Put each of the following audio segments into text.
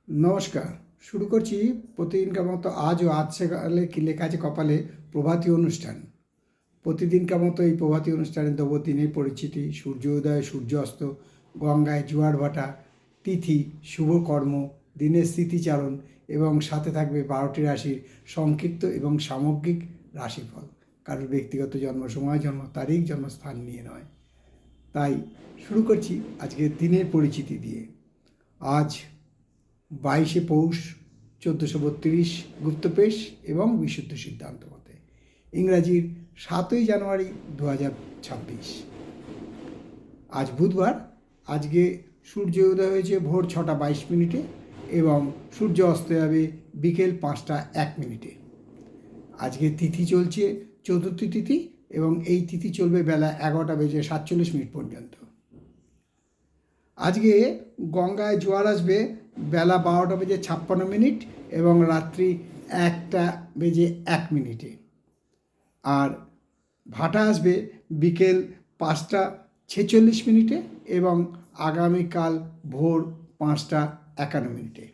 নমস্কার। শুরু করছি প্রতিদিনকার মতো আজও আজ সকালে কি লেখা আছে কপালে প্রভাতী অনুষ্ঠান। প্রতিদিনকার মতো এই প্রভাতী অনুষ্ঠানে দেবো দিনের পরিচিতি, সূর্য উদয়, সূর্য অস্ত, গঙ্গায় জোয়ার ভাটা, তিথি, শুভকর্ম, দিনের স্মৃতিচারণ এবং সাথে থাকবে 12টি রাশির সংক্ষিপ্ত এবং সামগ্রিক রাশিফল। কারোর ব্যক্তিগত জন্ম সময়, জন্ম তারিখ, জন্মস্থান নিয়ে নয়। তাই শুরু করছি আজকের দিনের পরিচিতি দিয়ে। আজ 22শে পৌষ 1432 গুপ্তপেশ এবং বিশুদ্ধ সিদ্ধান্ত মতে, ইংরাজির 7ই জানুয়ারি 2026। আজ বুধবার। আজকে সূর্য উদয় হয়েছে ভোর 6টা 22 মিনিটে এবং সূর্য অস্ত যাবে বিকেল 5টা 1 মিনিটে। আজকে তিথি চলছে চতুর্থী তিথি এবং এই তিথি চলবে বেলা 11টা 47 মিনিট পর্যন্ত। আজকে গঙ্গায় জোয়ার আসবে বেলা 12টা 56 মিনিট এবং রাত্রি 1টা 1 মিনিটে। আর ভাটা আসবে বিকেল 5টা 46 মিনিটে এবং আগামীকাল ভোর 5টা 51 মিনিটে।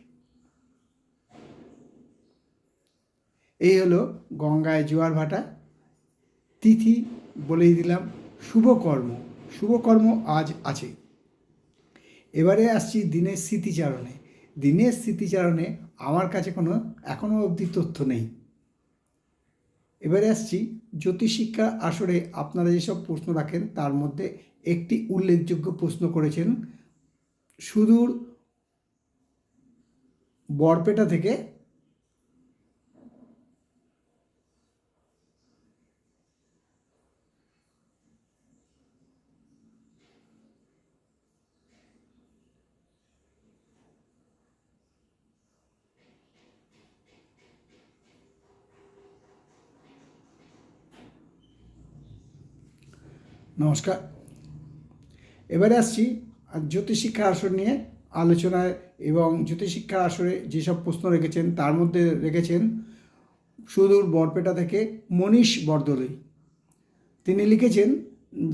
এই হলো গঙ্গায় জোয়ার ভাটা। তিথি বলেই দিলাম। শুভকর্ম, শুভকর্ম আজ আছে। এবারে আসছি দিনের স্মৃতিচারণে। দিনের স্মৃতিচারণে আমার কাছে এখনও অবধি তথ্য নেই। এবারে আসছি জ্যোতিষশিক্ষা আসরে আপনারা যেসব প্রশ্ন রাখেন তার মধ্যে একটি উল্লেখযোগ্য প্রশ্ন করেছেন সুদূর বরপেটা থেকে নমস্কার। এবারে আসছি জ্যোতিষশিক্ষা আসর নিয়ে আলোচনায় এবং জ্যোতিষশিক্ষা আসরে যেসব প্রশ্ন রেখেছেন তার মধ্যে রেখেছেন সুদূর বরপেটা থেকে মনীষ বরদলৈ। তিনি লিখেছেন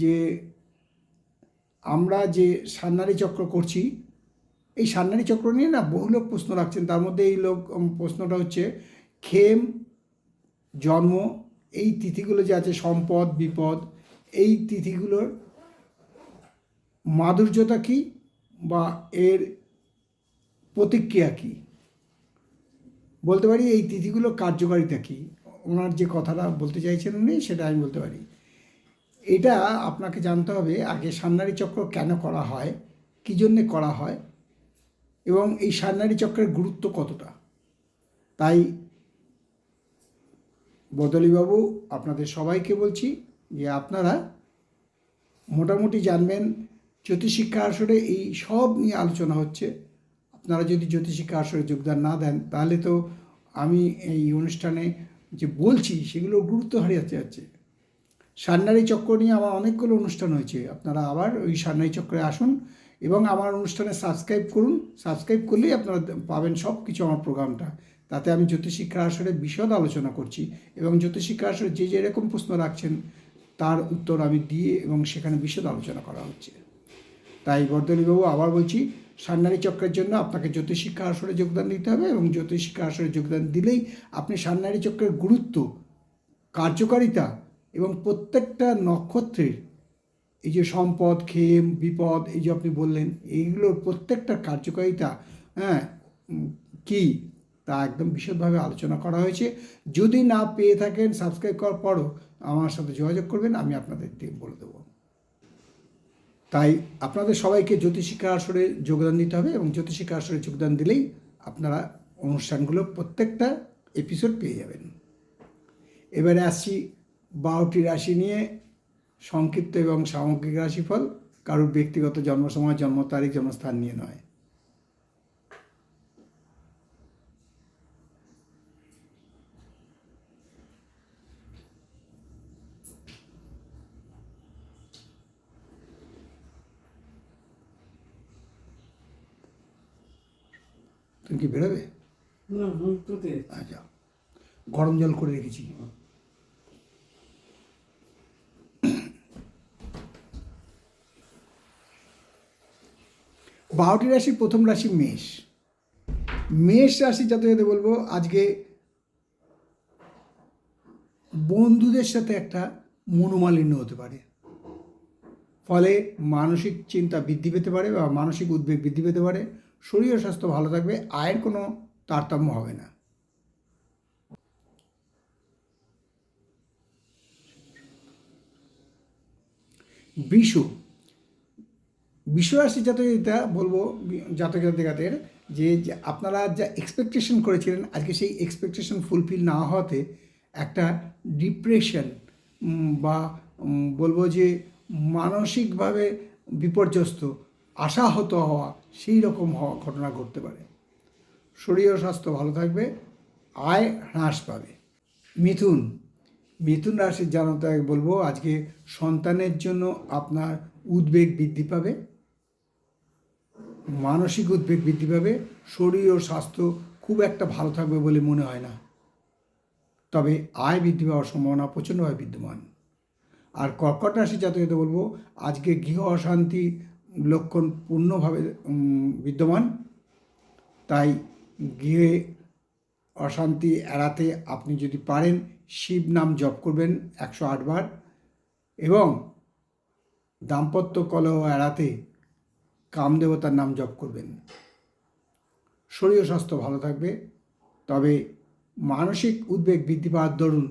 যে আমরা যে সান্নাড়ি চক্র করছি, এই সান্নাড়ি চক্র নিয়ে বহু লোক প্রশ্ন রাখছেন। তার মধ্যে এই প্রশ্নটা হচ্ছে খেম, জন্ম, এই তিথিগুলো যে আছে, সম্পদ, বিপদ, এই তিথিগুলোর মাধুর্যতা কী বা এর প্রতিক্রিয়া কী। বলতে পারি এই তিথিগুলোর কার্যকারিতা কী। ওনার যে কথাটা বলতে চাইছেন উনি, সেটা আমি বলতে পারি। এটা আপনাকে জানতে হবে আগে সান্নাড়ি চক্র কেন করা হয়, কী জন্যে করা হয় এবং এই সান্নাড়ি চক্রের গুরুত্ব কতটা। তাই বদলীবাবু আপনাদের সবাইকে বলছি যে আপনারা মোটামুটি জানবেন জ্যোতিষশিক্ষা আসরে এই সব নিয়ে আলোচনা হচ্ছে। আপনারা যদি জ্যোতিষশিক্ষা আসরে যোগদান না দেন তাহলে তো আমি এই অনুষ্ঠানে যে বলছি সেগুলোর গুরুত্ব হারিয়ে যাচ্ছে। সান্নাড়ি চক্র নিয়ে আমার অনেকগুলো অনুষ্ঠান হয়েছে। আপনারা আবার ওই সান্নাড়ি চক্রে আসুন এবং আমার অনুষ্ঠানে সাবস্ক্রাইব করুন। সাবস্ক্রাইব করলেই আপনারা পাবেন সব কিছু আমার প্রোগ্রামটা। তাতে আমি জ্যোতিষশিক্ষা আসরে বিশদ আলোচনা করছি এবং জ্যোতিষশিক্ষা আসরে যে যেরকম প্রশ্ন রাখছেন তার উত্তর আমি দিয়ে এবং সেখানে বিশদ আলোচনা করা হচ্ছে। তাই বরদলীবাবু আবার বলছি, সান্নাড়ি চক্রের জন্য আপনাকে জ্যোতিষশিক্ষা আসরে যোগদান দিতে হবে এবং জ্যোতিষশিক্ষা আসরে যোগদান দিলেই আপনি সান্নাড়ি চক্রের গুরুত্ব, কার্যকারিতা এবং প্রত্যেকটা নক্ষত্রের এই যে সম্পদ, খেম, বিপদ, এই যে আপনি বললেন, এইগুলোর প্রত্যেকটা কার্যকারিতা কী তা একদম বিশদভাবে আলোচনা করা হয়েছে। যদি না পেয়ে থাকেন সাবস্ক্রাইব করার পরও আমার সাথে যোগাযোগ করবেন, আমি আপনাদের বলে দেবো। তাই আপনাদের সবাইকে জ্যোতিষশিক্ষা আসরে যোগদান দিতে হবে এবং জ্যোতিষশিক্ষা আসরে যোগদান দিলেই আপনারা অনুষ্ঠানগুলো প্রত্যেকটা এপিসোড পেয়ে যাবেন। এবারে আসছি 12টি রাশি নিয়ে সংক্ষিপ্ত এবং সামগ্রিক রাশিফল। কারোর ব্যক্তিগত জন্ম সময়, জন্ম তারিখ, জন্মস্থান নিয়ে নয়। তুমি কি বেরোবে? আচ্ছা, গরম জল করে রেখেছি। 12টি রাশির প্রথম রাশি মেষ। মেষ রাশি জাতকদের বলবো আজকে বন্ধুদের সাথে একটা মনোমালিন্য হতে পারে, ফলে মানসিক চিন্তা বৃদ্ধি পেতে পারে বা মানসিক উদ্বেগ বৃদ্ধি পেতে পারে। শরীর ও স্বাস্থ্য ভালো থাকবে, আয়ের কোনো তারতম্য হবে না। বৃষ রাশি জাতকরা বলবো জাতক জাতিকাদের যে আপনারা যা এক্সপেকটেশন করেছিলেন আজকে সেই এক্সপেকটেশন ফুলফিল না হওয়াতে একটা ডিপ্রেশন বা বলবো যে মানসিকভাবে বিপর্যস্ত, আশাহত হওয়া, সেই রকম হওয়া ঘটনা ঘটতে পারে। শরীর ও স্বাস্থ্য ভালো থাকবে, আয় হ্রাস পাবে। মিথুন রাশির জাতকদের বলবো আজকে সন্তানের জন্য আপনার উদ্বেগ বৃদ্ধি পাবে, মানসিক উদ্বেগ বৃদ্ধি পাবে। শরীর ও স্বাস্থ্য খুব একটা ভালো থাকবে বলে মনে হয় না, তবে আয় বৃদ্ধি পাওয়ার সম্ভাবনা প্রচণ্ডভাবে বিদ্যমান। আর কর্কট রাশি জাতকদের বলবো আজকে গৃহ অশান্তি লক্ষণ পূর্ণভাবে বিদ্যমান, তাই গৃহে অশান্তি এড়াতে আপনি যদি পারেন শিব নাম জপ করবেন 108 বার, এবং দাম্পত্য কলহ এড়াতে কামদেবতার নাম জপ করবেন। শরীর স্বাস্থ্য ভালো থাকবে, তবে মানসিক উদ্বেগ বৃদ্ধি পাওয়ার দরুন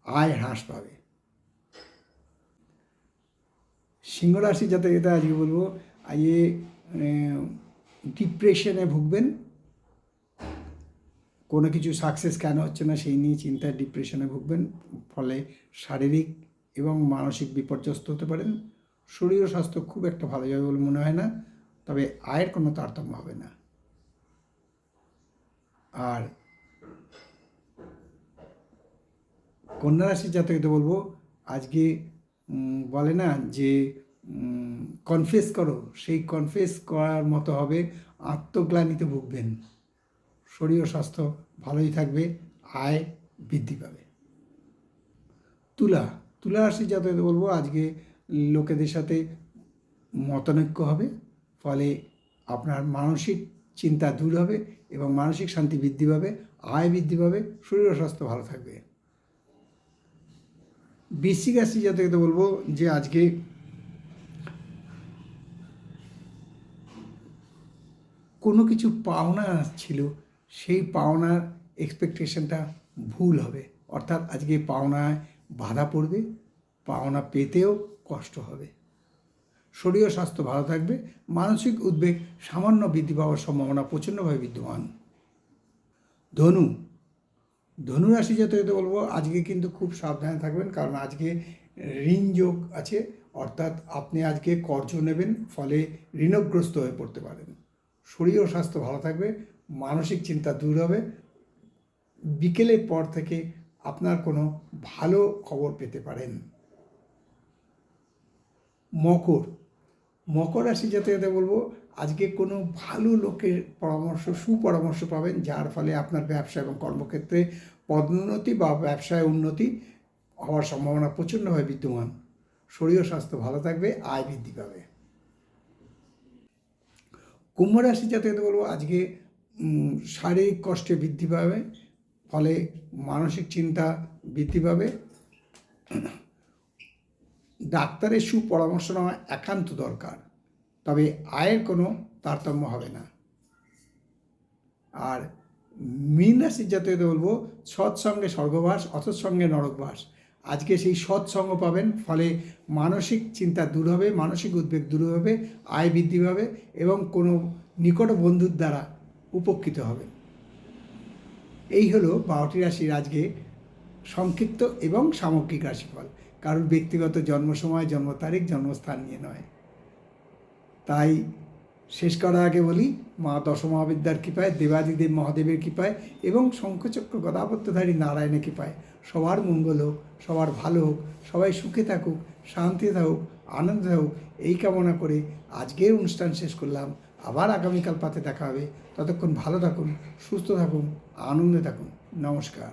আয় হ্রাস পাবে। সিংহ রাশি যাতে এটা আজকে বলবো আজকে ডিপ্রেশনে ভুগবেন, কোনো কিছু সাকসেস কেন হচ্ছে না সেই নিয়ে চিন্তায় ডিপ্রেশনে ভুগবেন, ফলে শারীরিক এবং মানসিক বিপর্যস্ত হতে পারেন। শরীর ও স্বাস্থ্য খুব একটা ভালো যাবে বলে মনে হয় না, তবে আয়ের কোনো তারতম্য হবে না। আর কন্যা রাশির জাতকদের বলবো আজকে বলে না যে কনফেস করো, সেই কনফেস করার মতো হবে, আত্মগ্লানিতে ভুগবেন। শরীর ও স্বাস্থ্য ভালোই থাকবে, আয় বৃদ্ধি পাবে। তুলা রাশির জাতকদের বলবো আজকে লোকেদের সাথে মতানৈক্য হবে, ফলে আপনার মানসিক চিন্তা দূর হবে এবং মানসিক শান্তি বৃদ্ধি পাবে, আয় বৃদ্ধি পাবে, শরীর ও স্বাস্থ্য ভালো থাকবে। বৃশ্চিক রাশি জাতকদের বলবো যে আজকে কোনো কিছু পাওনা ছিল, সেই পাওনার এক্সপেকটেশনটা ভুল হবে, অর্থাৎ আজকে পাওনায় বাধা পড়বে, পাওনা পেতেও কষ্ট হবে। শরীর ও স্বাস্থ্য ভালো থাকবে, মানসিক উদ্বেগ সামান্য বৃদ্ধি পাওয়ার সম্ভাবনা প্রচণ্ডভাবে বিদ্যমান। ধনু রাশি জাতকদের বলবো আজকে কিন্তু খুব সাবধানে থাকবেন, কারণ আজকে ঋণ যোগ আছে, অর্থাৎ আপনি আজকে কর্জ নেবেন, ফলে ঋণগ্রস্ত হয়ে পড়তে পারেন। শরীর ও স্বাস্থ্য ভালো থাকবে, মানসিক চিন্তা দূর হবে। বিকেলের পর থেকে আপনার কোনো ভালো খবর পেতে পারেন। মকর রাশি জাতকদের বলবো আজকে কোনো ভালো লোকের সুপরামর্শ পাবেন, যার ফলে আপনার ব্যবসা এবং কর্মক্ষেত্রে পদোন্নতি বা ব্যবসায় উন্নতি হওয়ার সম্ভাবনা প্রচণ্ডভাবে বিদ্যমান। শরীর ও স্বাস্থ্য ভালো থাকবে, আয় বৃদ্ধি পাবে। কুম্ভ রাশি জাতকদের বলবো আজকে শারীরিক কষ্টে বৃদ্ধি পাবে, ফলে মানসিক চিন্তা বৃদ্ধি পাবে। ডাক্তারের সুপরামর্শ নেওয়া একান্ত দরকার, তবে আয়ের কোনো তারতম্য হবে না। আর মীন রাশির জাতকদের বলবো সৎসঙ্গে স্বর্গবাস, অসৎসঙ্গে নরকবাস। আজকে সেই সৎসঙ্গ পাবেন, ফলে মানসিক চিন্তা দূর হবে, মানসিক উদ্বেগ দূর হবে, আয় বৃদ্ধি পাবে এবং কোনো নিকট বন্ধুর দ্বারা উপকৃত হবেন। এই হলো 12টি রাশির আজকে সংক্ষিপ্ত এবং সামগ্রিক রাশিফল, কারণ ব্যক্তিগত জন্ম সময়, জন্ম তারিখ, জন্মস্থান নিয়ে নয়। তাই শেষ করার আগে বলি, মা দশমহাবিদ্যার কৃপায়, দেবাদিদেব মহাদেবের কৃপায় এবং শঙ্খচক্র গদাপদ্মধারী নারায়ণের কৃপায় সবার মঙ্গল হোক, সবার ভালো হোক, সবাই সুখে থাকুক, শান্তিতে থাকুক, আনন্দে থাকুক, এই কামনা করে আজকের অনুষ্ঠান শেষ করলাম। আবার আগামীকাল পাতে দেখা হবে। ততক্ষণ ভালো থাকুন, সুস্থ থাকুন, আনন্দে থাকুন। নমস্কার।